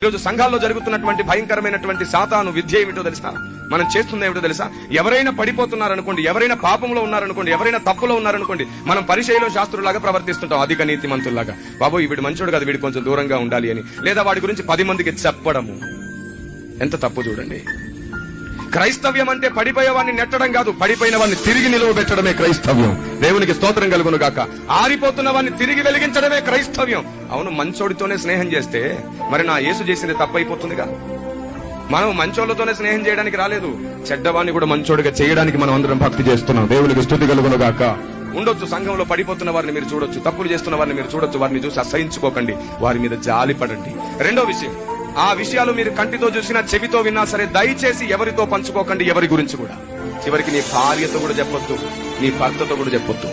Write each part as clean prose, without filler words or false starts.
ఈరోజు సంఘాల్లో జరుగుతున్నటువంటి భయంకరమైనటువంటి సాతాను విద్య ఏమిటో తెలుసా? మనం చేస్తుంది ఏమిటో తెలుసా? ఎవరైనా పడిపోతున్నారనుకోండి, ఎవరైనా పాపంలో ఉన్నారనుకోండి, ఎవరైనా తప్పులో ఉన్నారనుకోండి, మనం పరిచయలో శాస్త్రులాగా ప్రవర్తిస్తుంటాం, అధిక నీతి మంతుల్లాగా. బాబు వీడు మంచోడు కదా, వీడు కొంచెం దూరంగా ఉండాలి అని, లేదా వాడి గురించి 10 మందికి చెప్పడము. ఎంత తప్పు చూడండి. క్రైస్తవ్యం అంటే పడిపోయేవాడిని నెట్టడం కాదు, పడిపోయిన వాడిని తిరిగి నిలువబెట్టడమే క్రైస్తవ్యం. దేవునికి స్తోత్రం కలుగును గాక. ఆరిపోతున్న వాడిని తిరిగి వెలిగించడమే క్రైస్తవ్యం. అవును, మంచోడితోనే స్నేహం చేస్తే మరి నా యేసు చేసింది తప్పైపోతుందిగా. మనం మంచోళ్లతోనే స్నేహం చేయడానికి రాలేదు, చెడ్డవాడిని కూడా మంచోడిగా చేయడానికి మనం అందరం భక్తి చేస్తున్నాం. దేవునికి స్తుతి కలుగును గాక. ఉండొచ్చు, సంఘంలో పడిపోతున్న వారిని మీరు చూడొచ్చు, తప్పులు చేస్తున్న వారిని మీరు చూడొచ్చు, వారిని చూసి అసహించుకోకండి, వారి మీద జాలి పడండి. రెండో విషయం, ఆ విషయాలు మీరు కంటితో చూసినా చెవితో విన్నా సరే దయచేసి ఎవరితో పంచుకోకండి, ఎవరి గురించి కూడా. చివరికి నీ భార్యతో కూడా చెప్పొద్దు, నీ భర్తతో కూడా చెప్పొద్దు.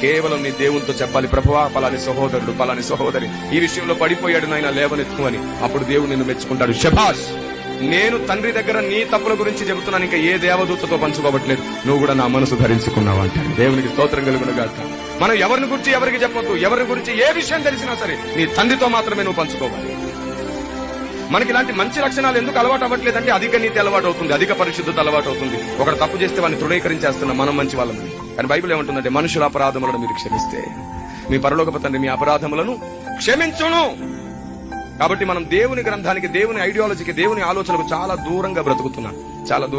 కేవలం నీ దేవునితో చెప్పాలి, ప్రభువా పలాని సహోదరుడు పలాని సహోదరి ఈ విషయంలో పడిపోయాడు, నాయన లేవనెత్తు అని. అప్పుడు దేవుడు నిన్ను మెచ్చుకుంటాడు. శభాష్, నేను తండ్రి దగ్గర నీ తప్పుల గురించి చెబుతున్నాను, ఇంకా ఏ దేవదూతతో పంచుకోవట్లేదు, నువ్వు కూడా నా మనసు ధరించుకున్నావు అంటాడు. దేవునికి స్తోత్రం కలుగును గాక. మనం ఎవరిని గురించి ఎవరికి చెప్పొద్దు, ఎవరి గురించి ఏ విషయం తెలిసినా సరే నీ తండ్రితో మాత్రమే నువ్వు పంచుకోవాలి. మనకి ఇలాంటి మంచి లక్షణాలు ఎందుకు అలవాటు అవ్వట్లేదంటే అధిక నీతి అలవాటు అవుతుంది, అధిక పరిశుద్ధత అలవాటు అవుతుంది. ఒకడు తప్పు చేస్తే వాడిని తృణీకరించేస్తున్నాం, మనం మంచి వాళ్ళని. కానీ బైబిల్ ఏమంటుందంటే మనుషుల అపరాధములను మీరు క్షమిస్తే మీ పరలోకపు తండ్రి మీ అపరాధములను క్షమించును. కాబట్టి మనం దేవుని గ్రంథానికి, దేవుని ఐడియాలజీకి, దేవుని ఆలోచనకు చాలా దూరంగా బ్రతుకుతున్నాం, చాలా దూరం.